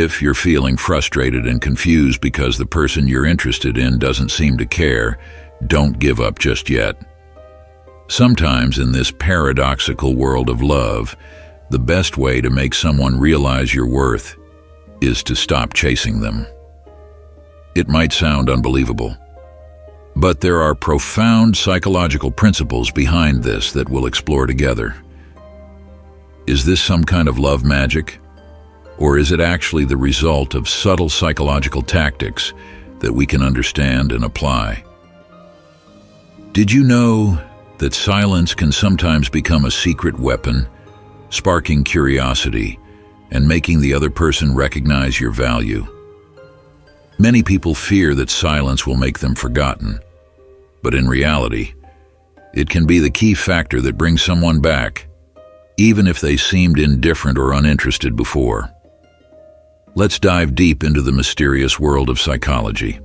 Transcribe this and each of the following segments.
If you're feeling frustrated and confused because the person you're interested in doesn't seem to care, don't give up just yet. Sometimes in this paradoxical world of love, the best way to make someone realize your worth is to stop chasing them. It might sound unbelievable, but there are profound psychological principles behind this that we'll explore together. Is this some kind of love magic? Or is it actually the result of subtle psychological tactics that we can understand and apply? Did you know that silence can sometimes become a secret weapon, sparking curiosity and making the other person recognize your value? Many people fear that silence will make them forgotten, but in reality, it can be the key factor that brings someone back, even if they seemed indifferent or uninterested before. Let's dive deep into the mysterious world of psychology,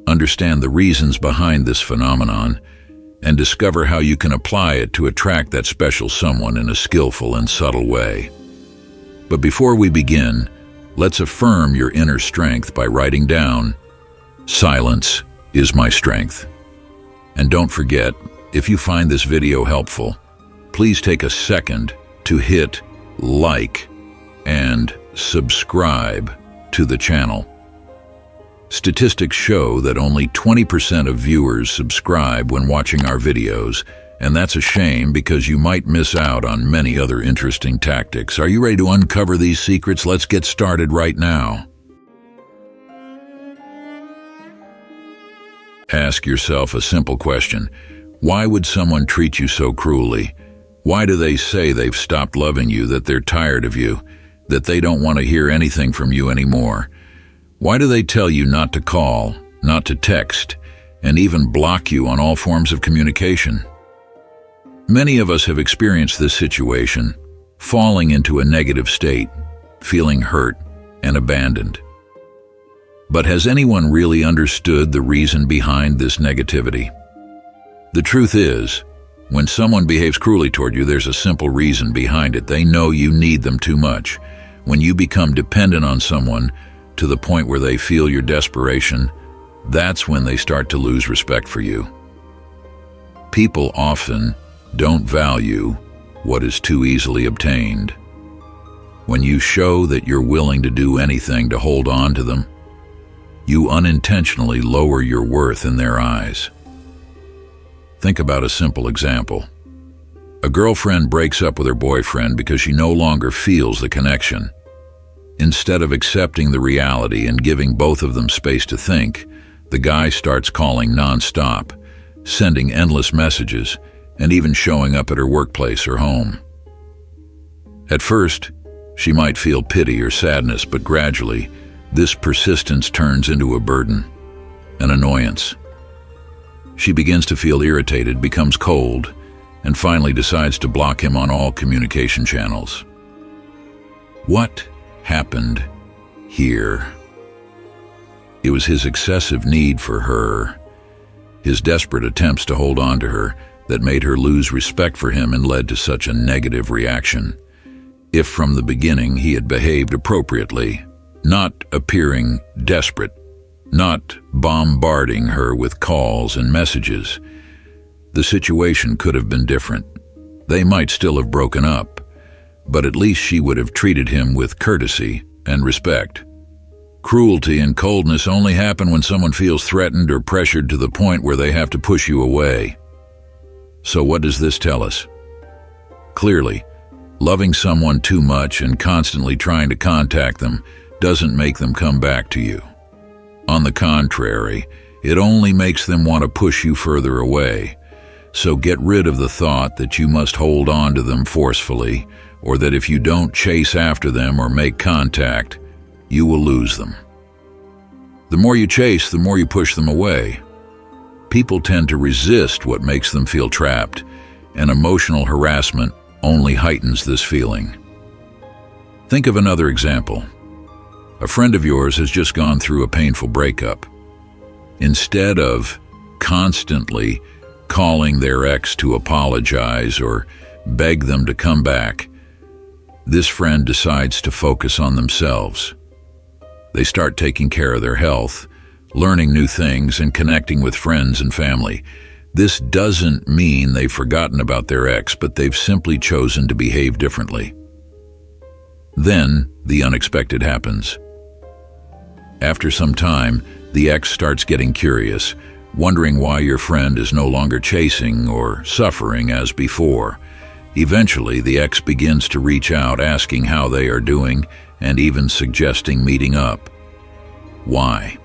understand the reasons behind this phenomenon, and discover how you can apply it to attract that special someone in a skillful and subtle way. But before we begin, let's affirm your inner strength by writing down, "Silence is my strength." And don't forget, if you find this video helpful, please take a second to hit like and subscribe to the channel. Statistics show that only 20% of viewers subscribe when watching our videos, and that's a shame because you might miss out on many other interesting tactics. Are you ready to uncover these secrets? Let's get started right now. Ask yourself a simple question. Why would someone treat you so cruelly? Why do they say they've stopped loving you, that they're tired of you, that they don't want to hear anything from you anymore? Why do they tell you not to call, not to text, and even block you on all forms of communication? Many of us have experienced this situation, falling into a negative state, feeling hurt and abandoned. But has anyone really understood the reason behind this negativity? The truth is, when someone behaves cruelly toward you, there's a simple reason behind it. They know you need them too much. When you become dependent on someone to the point where they feel your desperation, that's when they start to lose respect for you. People often don't value what is too easily obtained. When you show that you're willing to do anything to hold on to them, you unintentionally lower your worth in their eyes. Think about a simple example. A girlfriend breaks up with her boyfriend because she no longer feels the connection. Instead of accepting the reality and giving both of them space to think, the guy starts calling nonstop, sending endless messages, and even showing up at her workplace or home. At first, she might feel pity or sadness, but gradually, this persistence turns into a burden, an annoyance. She begins to feel irritated, becomes cold, and finally decides to block him on all communication channels. What happened here? It was his excessive need for her, his desperate attempts to hold on to her, that made her lose respect for him and led to such a negative reaction. If from the beginning he had behaved appropriately, not appearing desperate, not bombarding her with calls and messages, the situation could have been different. They might still have broken up, but at least she would have treated him with courtesy and respect. Cruelty and coldness only happen when someone feels threatened or pressured to the point where they have to push you away. So what does this tell us? Clearly, loving someone too much and constantly trying to contact them doesn't make them come back to you. On the contrary, it only makes them want to push you further away. So get rid of the thought that you must hold on to them forcefully, or that if you don't chase after them or make contact, you will lose them. The more you chase, the more you push them away. People tend to resist what makes them feel trapped, and emotional harassment only heightens this feeling. Think of another example. A friend of yours has just gone through a painful breakup. Instead of constantly calling their ex to apologize or beg them to come back, this friend decides to focus on themselves. They start taking care of their health, learning new things, and connecting with friends and family. This doesn't mean they've forgotten about their ex, but they've simply chosen to behave differently. Then, the unexpected happens. After some time, the ex starts getting curious, wondering why your friend is no longer chasing or suffering as before. Eventually, the ex begins to reach out, asking how they are doing, and even suggesting meeting up. Why?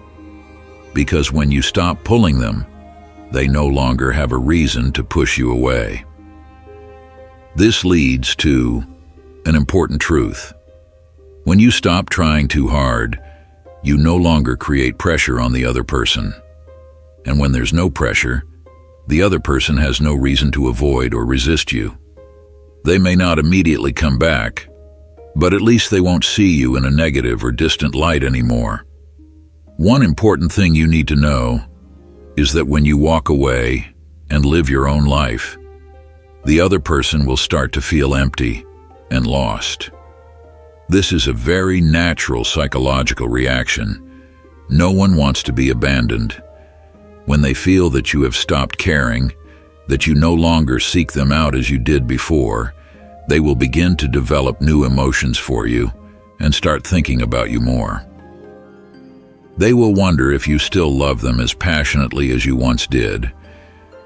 Because when you stop pulling them, they no longer have a reason to push you away. This leads to an important truth. When you stop trying too hard, you no longer create pressure on the other person. And when there's no pressure, the other person has no reason to avoid or resist you. They may not immediately come back, but at least they won't see you in a negative or distant light anymore. One important thing you need to know is that when you walk away and live your own life, the other person will start to feel empty and lost. This is a very natural psychological reaction. No one wants to be abandoned. When they feel that you have stopped caring, that you no longer seek them out as you did before, they will begin to develop new emotions for you and start thinking about you more. They will wonder if you still love them as passionately as you once did,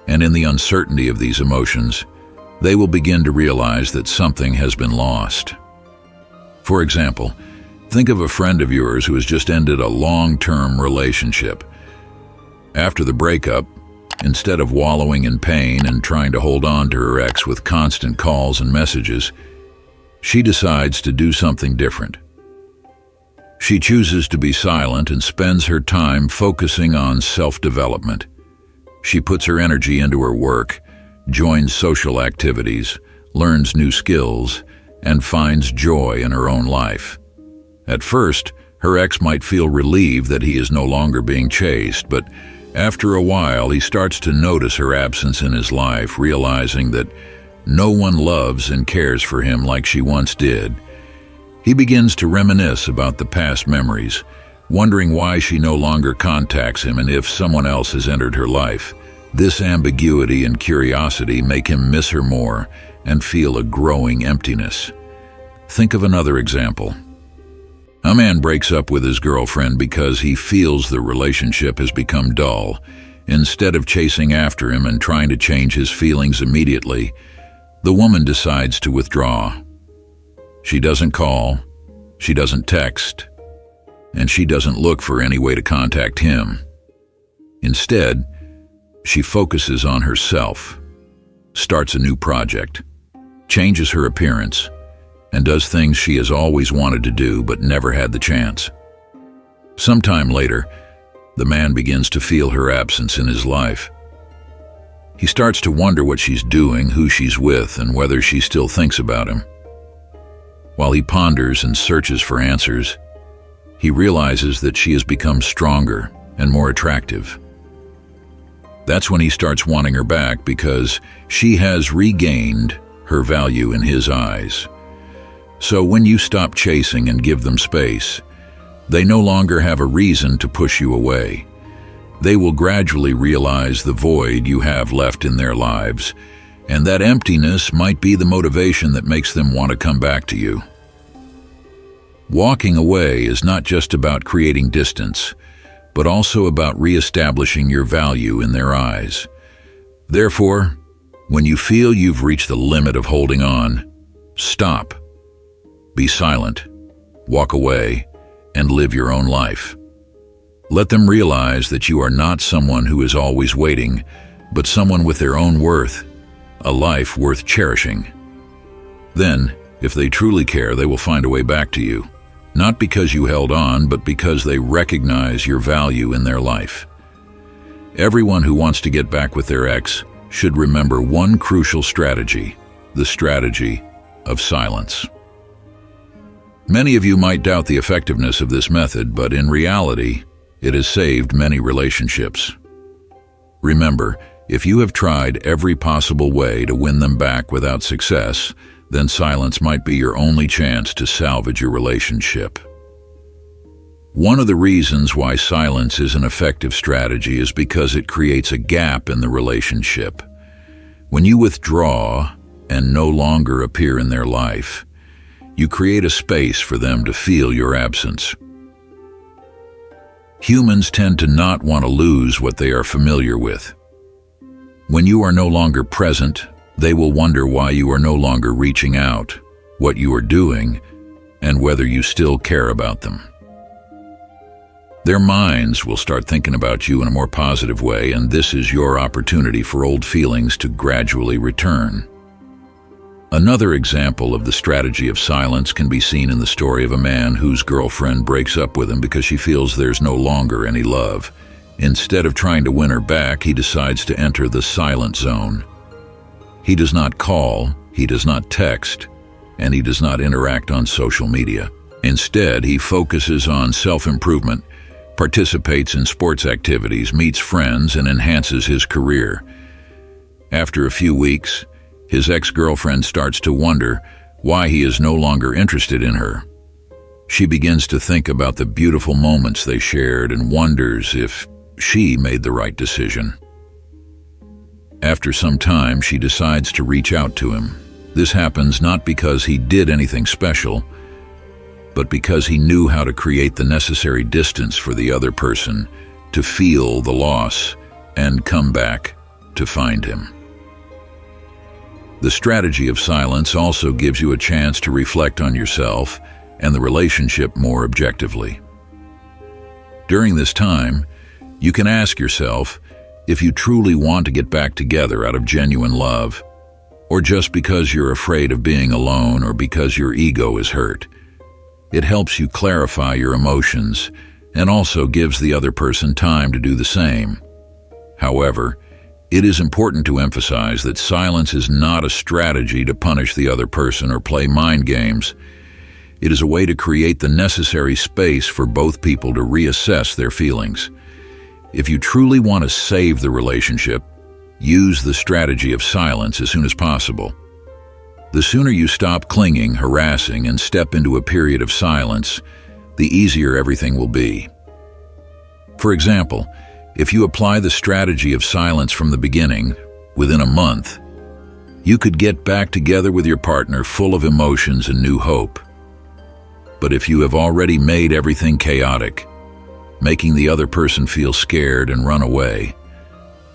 and in the uncertainty of these emotions, they will begin to realize that something has been lost. For example, think of a friend of yours who has just ended a long-term relationship. After the breakup, instead of wallowing in pain and trying to hold on to her ex with constant calls and messages, she decides to do something different. She chooses to be silent and spends her time focusing on self-development. She puts her energy into her work, joins social activities, learns new skills, and finds joy in her own life. At first, her ex might feel relieved that he is no longer being chased, but after a while, he starts to notice her absence in his life, realizing that no one loves and cares for him like she once did. He begins to reminisce about the past memories, wondering why she no longer contacts him and if someone else has entered her life. This ambiguity and curiosity make him miss her more and feel a growing emptiness. Think of another example. A man breaks up with his girlfriend because he feels the relationship has become dull. Instead of chasing after him and trying to change his feelings immediately, the woman decides to withdraw. She doesn't call, she doesn't text, and she doesn't look for any way to contact him. Instead, she focuses on herself, starts a new project, changes her appearance, and does things she has always wanted to do but never had the chance. Sometime later, the man begins to feel her absence in his life. He starts to wonder what she's doing, who she's with, and whether she still thinks about him. While he ponders and searches for answers, he realizes that she has become stronger and more attractive. That's when he starts wanting her back because she has regained her value in his eyes. So when you stop chasing and give them space, they no longer have a reason to push you away. They will gradually realize the void you have left in their lives, and that emptiness might be the motivation that makes them want to come back to you. Walking away is not just about creating distance, but also about reestablishing your value in their eyes. Therefore, when you feel you've reached the limit of holding on, stop. Be silent, walk away, and live your own life. Let them realize that you are not someone who is always waiting, but someone with their own worth, a life worth cherishing. Then, if they truly care, they will find a way back to you, not because you held on, but because they recognize your value in their life. Everyone who wants to get back with their ex should remember one crucial strategy, the strategy of silence. Many of you might doubt the effectiveness of this method, but in reality, it has saved many relationships. Remember, if you have tried every possible way to win them back without success, then silence might be your only chance to salvage your relationship. One of the reasons why silence is an effective strategy is because it creates a gap in the relationship. When you withdraw and no longer appear in their life, you create a space for them to feel your absence. Humans tend to not want to lose what they are familiar with. When you are no longer present, they will wonder why you are no longer reaching out, what you are doing, and whether you still care about them. Their minds will start thinking about you in a more positive way, and this is your opportunity for old feelings to gradually return. Another example of the strategy of silence can be seen in the story of a man whose girlfriend breaks up with him because she feels there's no longer any love. Instead of trying to win her back, he decides to enter the silent zone. He does not call, he does not text, and he does not interact on social media. Instead, he focuses on self-improvement, participates in sports activities, meets friends, and enhances his career. After a few weeks, his ex-girlfriend starts to wonder why he is no longer interested in her. She begins to think about the beautiful moments they shared and wonders if she made the right decision. After some time, she decides to reach out to him. This happens not because he did anything special, but because he knew how to create the necessary distance for the other person to feel the loss and come back to find him. The strategy of silence also gives you a chance to reflect on yourself and the relationship more objectively. During this time, you can ask yourself if you truly want to get back together out of genuine love, or just because you're afraid of being alone or because your ego is hurt. It helps you clarify your emotions and also gives the other person time to do the same. However, it is important to emphasize that silence is not a strategy to punish the other person or play mind games. It is a way to create the necessary space for both people to reassess their feelings. If you truly want to save the relationship, use the strategy of silence as soon as possible. The sooner you stop clinging, harassing, and step into a period of silence, the easier everything will be. For example, if you apply the strategy of silence from the beginning, within a month, you could get back together with your partner full of emotions and new hope. But if you have already made everything chaotic, making the other person feel scared and run away,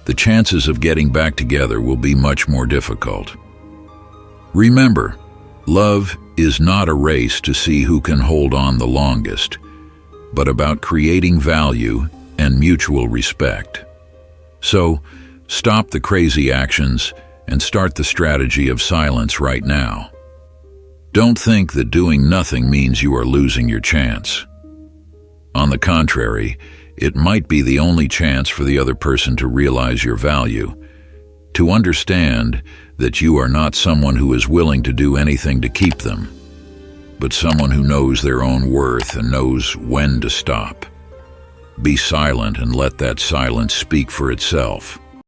the chances of getting back together will be much more difficult. Remember, love is not a race to see who can hold on the longest, but about creating value and mutual respect. So, stop the crazy actions and start the strategy of silence right now. Don't think that doing nothing means you are losing your chance. On the contrary, it might be the only chance for the other person to realize your value, to understand that you are not someone who is willing to do anything to keep them, but someone who knows their own worth and knows when to stop. Be silent and let that silence speak for itself.